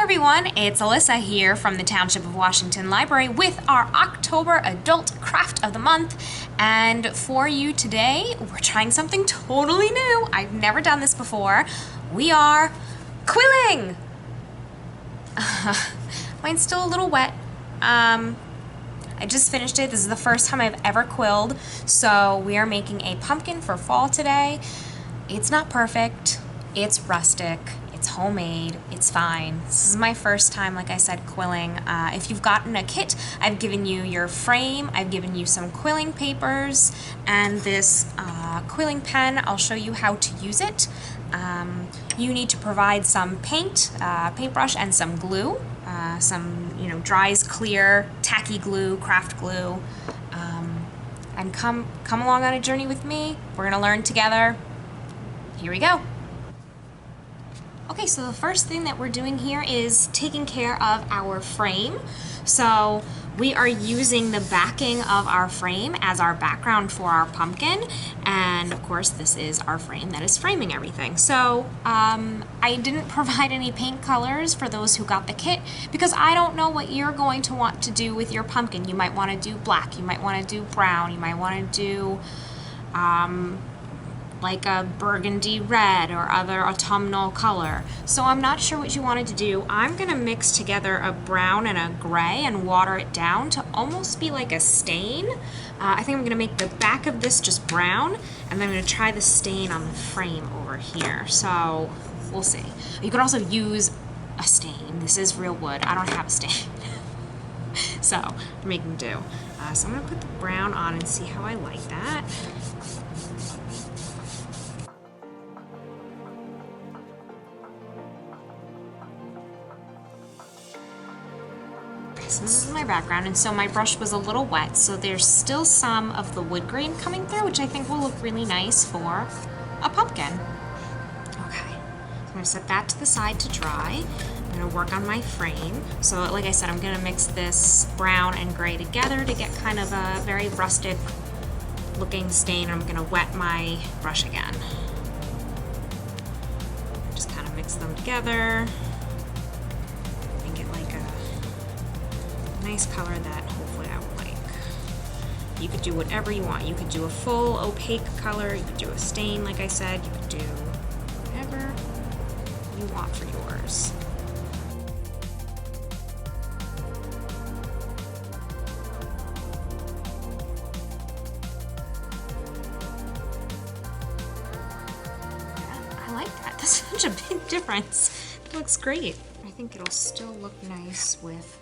everyone, it's Alyssa here from the Township of Washington Library with our October Adult Craft of the Month. And for you today, we're trying something totally new. I've never done this before. We are quilling. Mine's still a little wet. I just finished it. This is the first time I've ever quilled. So we are making a pumpkin for fall today. It's not perfect. It's rustic. It's homemade. It's fine. This is my first time, like I said, quilling. If you've gotten a kit, I've given you your frame, I've given you some quilling papers, and this quilling pen. I'll show you how to use it. You need to provide some paint, paintbrush, and some glue. Some, dries clear, tacky glue, craft glue. And come along on a journey with me. We're gonna learn together. Here we go. Okay, so the first thing that we're doing here is taking care of our frame. So we are using the backing of our frame as our background for our pumpkin. And of course, this is our frame that is framing everything. So I didn't provide any paint colors for those who got the kit because I don't know what you're going to want to do with your pumpkin. You might want to do black, you might want to do brown, you might want to do like a burgundy red or other autumnal color. So I'm not sure what you wanted to do. I'm gonna mix together a brown and a gray and water it down to almost be like a stain. I think I'm gonna make the back of this just brown, and then I'm gonna try the stain on the frame over here. So we'll see. You could also use a stain. This is real wood. I don't have a stain. So I'm making do. So I'm gonna put the brown on and see how I like that. So this is my background, and so my brush was a little wet, so there's still some of the wood grain coming through, which I think will look really nice for a pumpkin. Okay, so I'm gonna set that to the side to dry. I'm gonna work on my frame. So like I said, I'm gonna mix this brown and gray together to get kind of a very rustic looking stain. I'm gonna wet my brush again. Just kind of mix them together. Nice color that hopefully I will like. You could do whatever you want. You could do a full opaque color, you could do a stain like I said, you could do whatever you want for yours. Yeah, I like that. That's such a big difference. It looks great. I think it'll still look nice with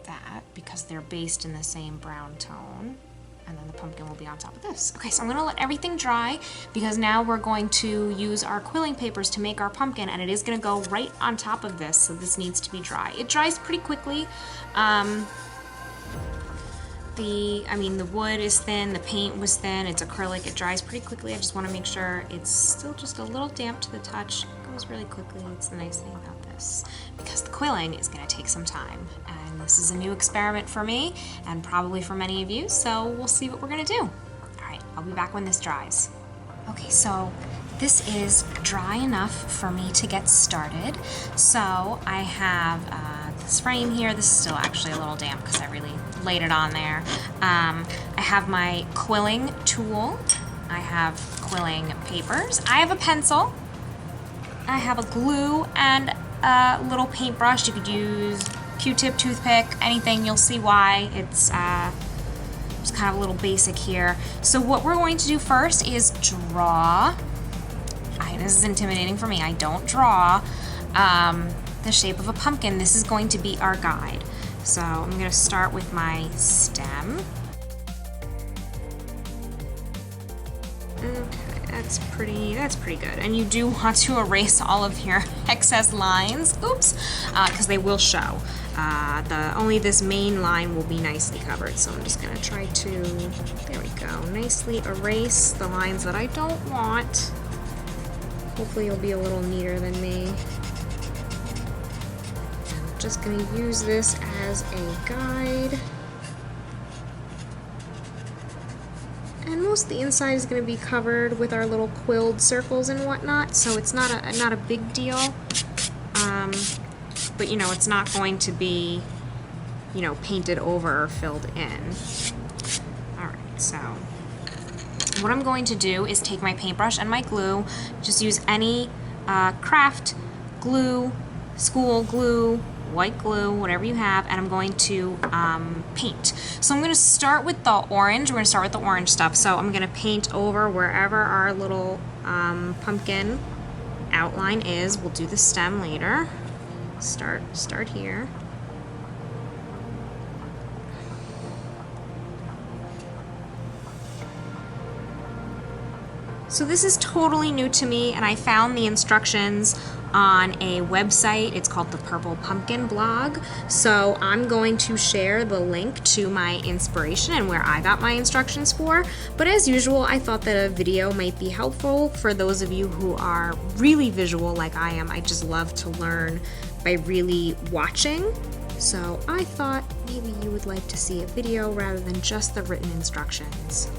that because they're based in the same brown tone, and then the pumpkin will be on top of this. Okay, so I'm gonna let everything dry because now we're going to use our quilling papers to make our pumpkin, and it is gonna go right on top of this, so this needs to be dry. It dries pretty quickly. The wood is thin, the paint was thin, it's acrylic, it dries pretty quickly. I just wanna make sure it's still just a little damp to the touch. It goes really quickly. It's the nice thing about this, because the quilling is gonna take some time. And this is a new experiment for me, and probably for many of you, so we'll see what we're gonna do. All right, I'll be back when this dries. Okay, so this is dry enough for me to get started. So I have this frame here. This is still actually a little damp because I really laid it on there. I have my quilling tool. I have quilling papers. I have a pencil. I have a glue and a little paintbrush. You could use Q-tip, toothpick, anything. You'll see why. It's just kind of a little basic here. So what we're going to do first is draw. This is intimidating for me. I don't draw the shape of a pumpkin. This is going to be our guide. So I'm going to start with my stem. Okay, that's pretty good. And you do want to erase all of your excess lines. Oops, because they will show. Only this main line will be nicely covered. So I'm just going to try to, there we go, nicely erase the lines that I don't want. Hopefully you'll be a little neater than me. I'm just going to use this as a guide. And most of the inside is going to be covered with our little quilled circles and whatnot, so it's not a big deal. but you know, it's not going to be, you know, painted over or filled in. All right, so what I'm going to do is take my paintbrush and my glue, just use any craft glue, school glue, white glue, whatever you have, and I'm going to paint. So I'm going to start with the orange. We're going to start with the orange stuff. So I'm going to paint over wherever our little pumpkin outline is. We'll do the stem later. Start here. So this is totally new to me, and I found the instructions on a website. It's called the Purple Pumpkin blog. So I'm going to share the link to my inspiration and where I got my instructions for. But as usual, I thought that a video might be helpful for those of you who are really visual like I am. I just love to learn by really watching. So I thought maybe you would like to see a video rather than just the written instructions.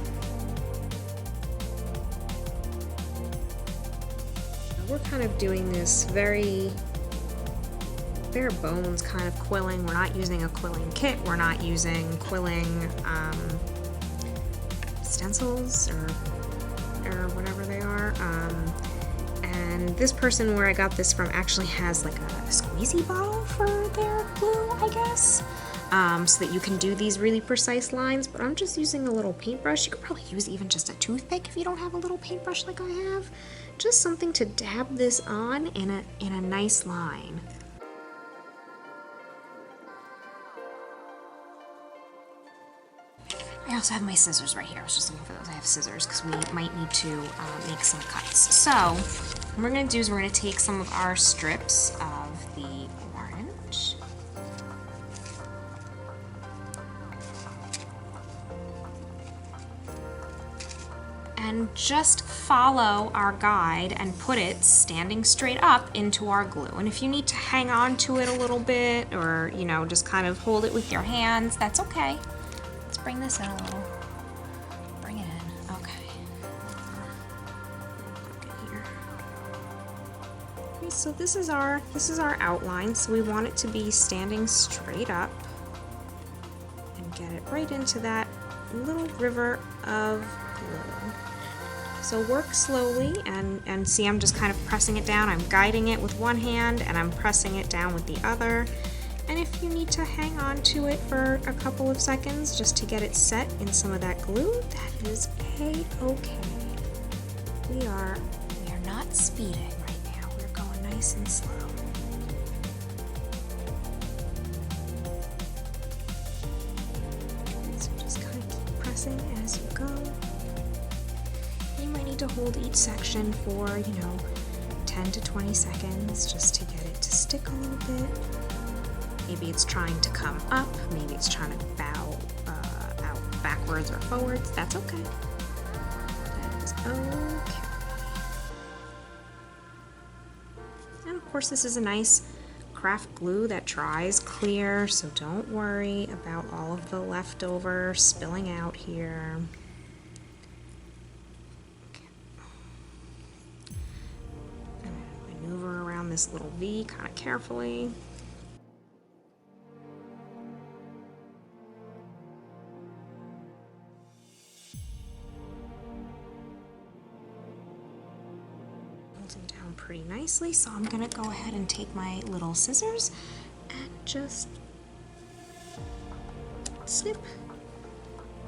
We're kind of doing this very bare bones kind of quilling. We're not using a quilling kit. We're not using quilling stencils or whatever they are. And this person where I got this from actually has like a squeezy bottle for their glue, I guess. So that you can do these really precise lines, but I'm just using a little paintbrush. You could probably use even just a toothpick if you don't have a little paintbrush like I have. Just something to dab this on in a nice line. I also have my scissors right here. I was just looking for those. I have scissors because we might need to make some cuts. So what we're going to do is we're going to take some of our strips of the orange. And just follow our guide and put it standing straight up into our glue. And if you need to hang on to it a little bit or, you know, just kind of hold it with your hands, that's okay. Let's bring this in a little. Bring it in. Okay. Look at here. Okay, so this is our outline. So we want it to be standing straight up and get it right into that little river of glue. So work slowly and see, I'm just kind of pressing it down. I'm guiding it with one hand and I'm pressing it down with the other. And if you need to hang on to it for a couple of seconds just to get it set in some of that glue, that is a-okay. We are not speeding right now. We're going nice and slow. So just kind of keep pressing as you go. You might need to hold each section for, 10 to 20 seconds just to get it to stick a little bit. Maybe it's trying to come up, maybe it's trying to bow out backwards or forwards. That's okay. That is okay. And of course, this is a nice craft glue that dries clear, so don't worry about all of the leftover spilling out here. Maneuver around this little V kind of carefully. Holds it down pretty nicely, so I'm gonna go ahead and take my little scissors and just snip.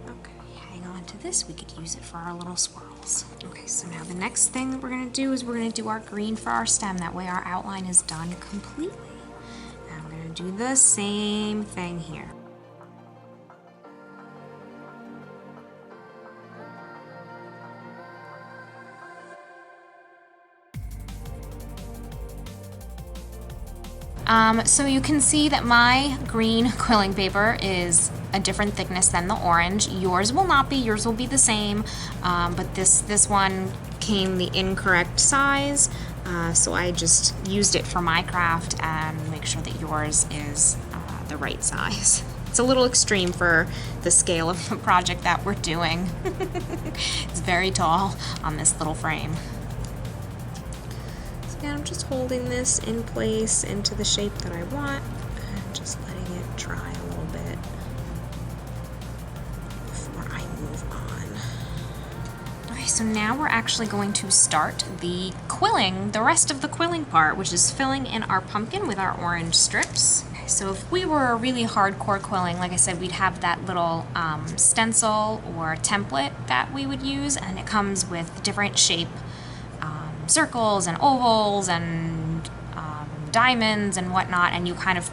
Okay, hang on to this. We could use it for our little swirls. Okay, so now the next thing that we're going to do is we're going to do our green for our stem. That way our outline is done completely. And we're going to do the same thing here. So you can see that my green quilling paper is a different thickness than the orange. Yours will not be, yours will be the same, but this one came the incorrect size, so I just used it for my craft and make sure that yours is the right size. It's a little extreme for the scale of the project that we're doing. It's very tall on this little frame. So Again, I'm just holding this in place into the shape that I want and just letting it dry a little bit before I move on. Okay, so now we're actually going to start the quilling, the rest of the quilling part, which is filling in our pumpkin with our orange strips. Okay, so if we were really hardcore quilling, like I said, we'd have that little stencil or template that we would use, and it comes with different shape circles and ovals and diamonds and whatnot, and you kind of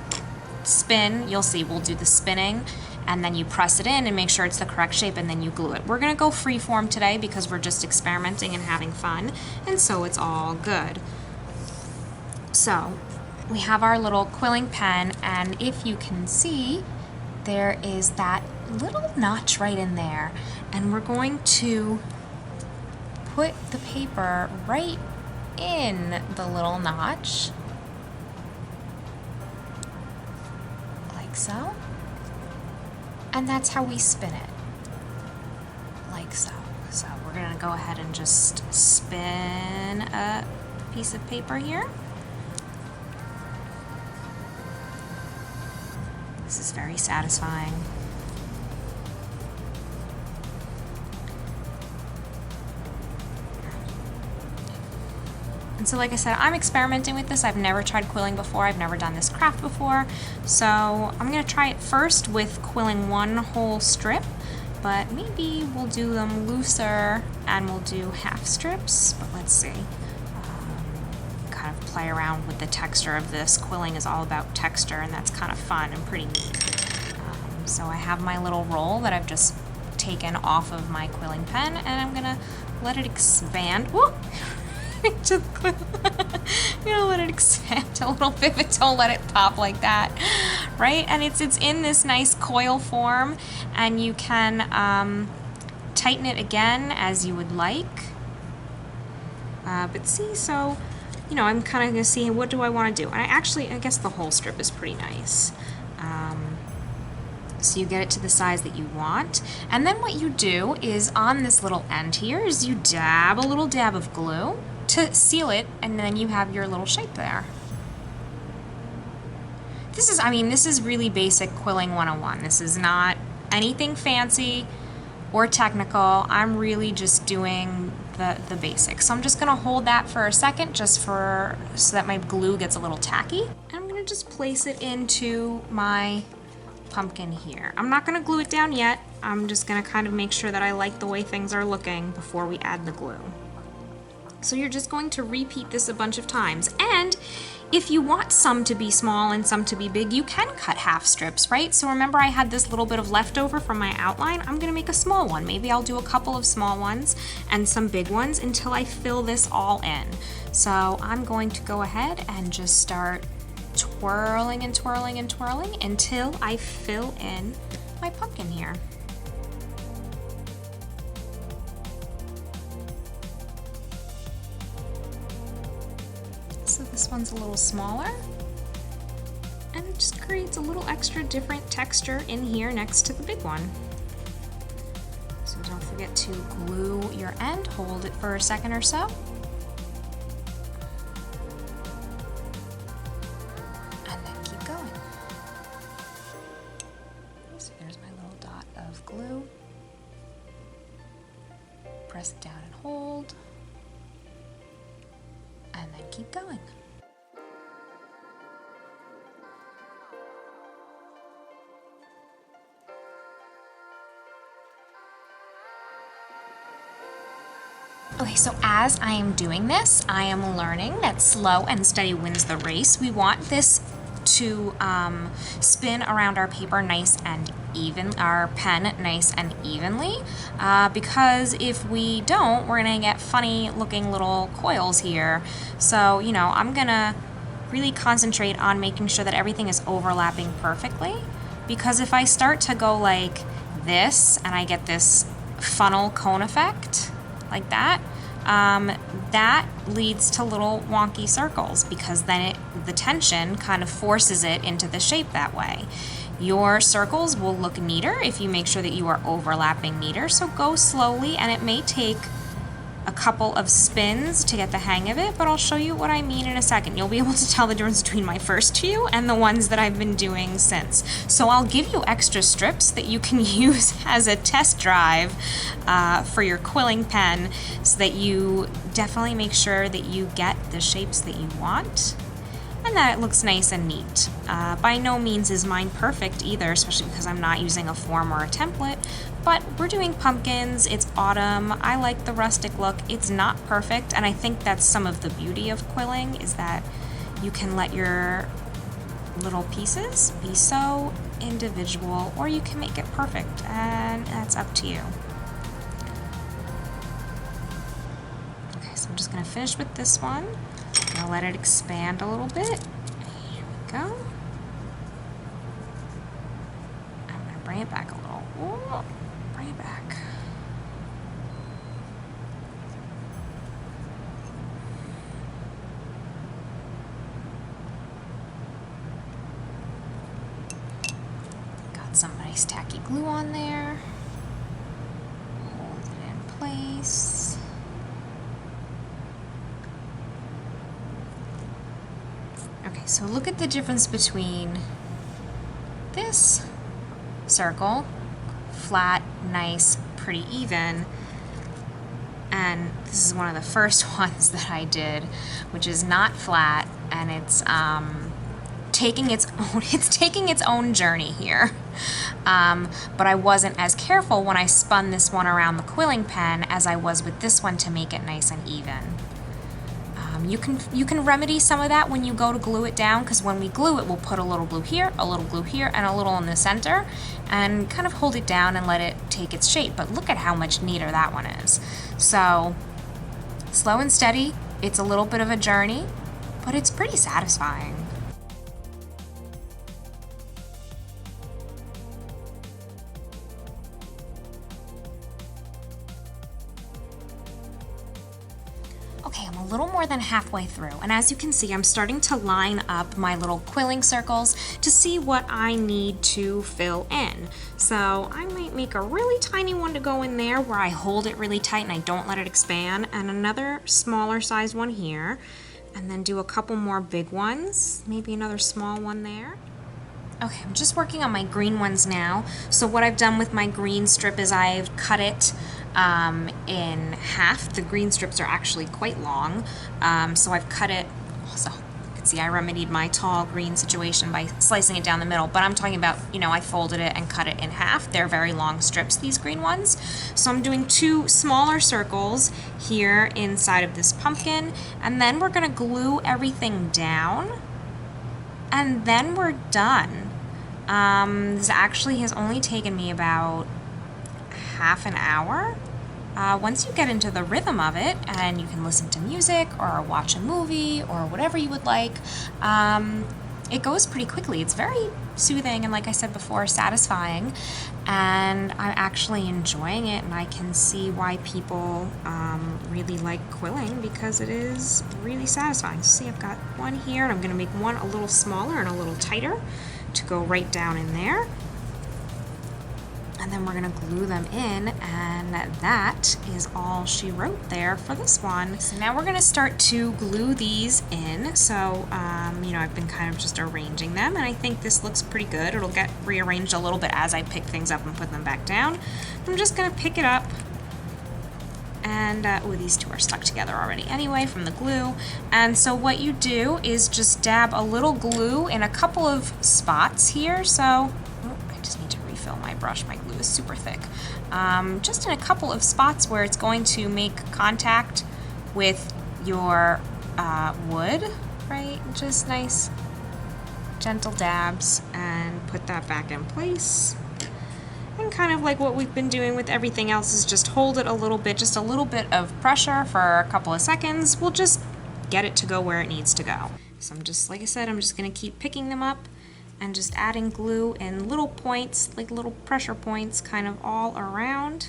spin. You'll see we'll do the spinning, and then you press it in and make sure it's the correct shape, and then you glue it. We're gonna go freeform today because we're just experimenting and having fun, and so it's all good. So we have our little quilling pen, and if you can see, there is that little notch right in there, and we're going to put the paper right in the little notch, like so, and that's how we spin it, like so. So we're gonna go ahead and just spin a piece of paper here. This is very satisfying. And so like I said, I'm experimenting with this. I've never tried quilling before. I've never done this craft before. So I'm gonna try it first with quilling one whole strip, but maybe we'll do them looser and we'll do half strips, but let's see. Kind of play around with the texture of this. Quilling is all about texture, and that's kind of fun and pretty neat. So I have my little roll that I've just taken off of my quilling pen, and I'm gonna let it expand. Woo! Just let it expand a little bit, but don't let it pop like that, right? And it's in this nice coil form, and you can tighten it again as you would like. But see, so I'm kind of gonna see what do I want to do. And I guess the whole strip is pretty nice. So you get it to the size that you want, and then what you do is on this little end here is you dab a little dab of glue to seal it, and then you have your little shape there. This is really basic quilling 101. This is not anything fancy or technical. I'm really just doing the basics. So I'm just gonna hold that for a second so that my glue gets a little tacky. And I'm gonna just place it into my pumpkin here. I'm not gonna glue it down yet. I'm just gonna kind of make sure that I like the way things are looking before we add the glue. So you're just going to repeat this a bunch of times. And if you want some to be small and some to be big, you can cut half strips, right? So remember I had this little bit of leftover from my outline. I'm gonna make a small one. Maybe I'll do a couple of small ones and some big ones until I fill this all in. So I'm going to go ahead and just start twirling and twirling and twirling until I fill in my pumpkin here. So this one's a little smaller, and it just creates a little extra different texture in here next to the big one. So don't forget to glue your end, hold it for a second or so. And then keep going. So there's my little dot of glue. Press it down and hold. And then keep going. Okay, so as I am doing this, I am learning that slow and steady wins the race. We want this to spin around our paper nice and even, our pen nice and evenly, because if we don't, we're gonna get funny looking little coils here. So, I'm gonna really concentrate on making sure that everything is overlapping perfectly, because if I start to go like this and I get this funnel cone effect, like that, that leads to little wonky circles, because then the tension kind of forces it into the shape that way. Your circles will look neater if you make sure that you are overlapping neater, so go slowly, and it may take a couple of spins to get the hang of it, but I'll show you what I mean in a second. You'll be able to tell the difference between my first few and the ones that I've been doing since. So I'll give you extra strips that you can use as a test drive for your quilling pen, so that you definitely make sure that you get the shapes that you want and that it looks nice and neat. By no means is mine perfect either, especially because I'm not using a form or a template, but we're doing pumpkins, it's autumn, I like the rustic look. It's not perfect, and I think that's some of the beauty of quilling, is that you can let your little pieces be so individual, or you can make it perfect, and that's up to you. Okay, so I'm just gonna finish with this one. I'm gonna let it expand a little bit. Here we go. I'm gonna bring it back a little. Ooh, bring it back. Got some nice tacky glue on there. Hold it in place. Okay, so look at the difference between this circle, flat, nice, pretty even, and this is one of the first ones that I did, which is not flat, and it's taking its own journey here. But I wasn't as careful when I spun this one around the quilling pen as I was with this one to make it nice and even. You can remedy some of that when you go to glue it down, because when we glue it, we'll put a little glue here, a little glue here, and a little in the center, and kind of hold it down and let it take its shape. But look at how much neater that one is. So, slow and steady, it's a little bit of a journey, but it's pretty satisfying. Okay, I'm a little more than halfway through, and as you can see, I'm starting to line up my little quilling circles to see what I need to fill in. So I might make a really tiny one to go in there where I hold it really tight and I don't let it expand, and another smaller size one here, and then do a couple more big ones, maybe another small one there. Okay, I'm just working on my green ones now. So what I've done with my green strip is I've cut it in half. The green strips are actually quite long, so I've cut it. So you can see I remedied my tall green situation by slicing it down the middle, but I'm talking about, you know, I folded it and cut it in half. They're very long strips, these green ones. So I'm doing two smaller circles here inside of this pumpkin, and then we're gonna glue everything down, and then we're done. This actually has only taken me about half an hour. Once you get into the rhythm of it, and you can listen to music or watch a movie or whatever you would like, it goes pretty quickly. It's very soothing and, like I said before, satisfying, and I'm actually enjoying it, and I can see why people really like quilling, because it is really satisfying. So see, I've got one here, and I'm going to make one a little smaller and a little tighter to go right down in there. And then we're going to glue them in, and that is all she wrote there for this one. So now we're going to start to glue these in. So, you know, I've been kind of just arranging them, and I think this looks pretty good. It'll get rearranged a little bit as I pick things up and put them back down. I'm just going to pick it up, and, oh, these two are stuck together already anyway from the glue. And so what you do is just dab a little glue in a couple of spots here. So, oh, I just need to refill my brush. My glue is super thick. Just in a couple of spots where it's going to make contact with your wood, right? Just nice, gentle dabs, and put that back in place. And kind of like what we've been doing with everything else is just hold it a little bit, just a little bit of pressure for a couple of seconds. We'll just get it to go where it needs to go. So I'm just, like I said, I'm just going to keep picking them up and just adding glue in little points, like little pressure points, kind of all around.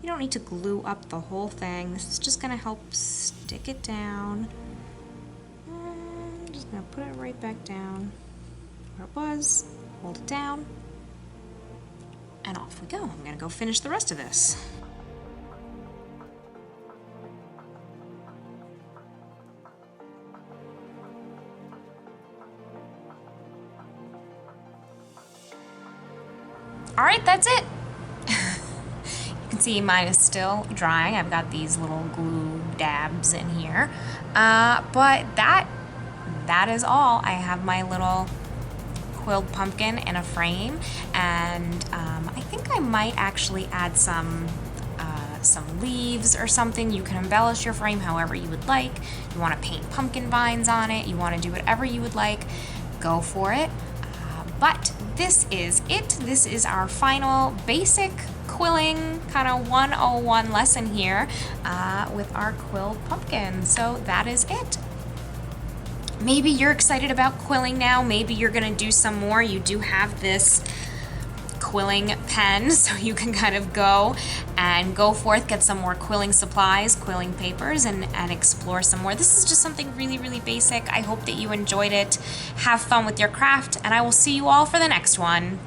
You don't need to glue up the whole thing. This is just going to help stick it down. And I'm just going to put it right back down where it was. Hold it down, and off we go. I'm gonna go finish the rest of this. All right, that's it. You can see mine is still drying. I've got these little glue dabs in here. But that is all. I have my little quilled pumpkin in a frame, and I think I might actually add some leaves or something. You can embellish your frame however you would like. You want to paint pumpkin vines on it, you want to do whatever you would like, go for it. But this is it. This is our final basic quilling kind of 101 lesson here with our quilled pumpkin. So that is it. Maybe you're excited about quilling now. Maybe you're going to do some more. You do have this quilling pen, so you can kind of go forth, get some more quilling supplies, quilling papers, and explore some more. This is just something really, really basic. I hope that you enjoyed it. Have fun with your craft, and I will see you all for the next one.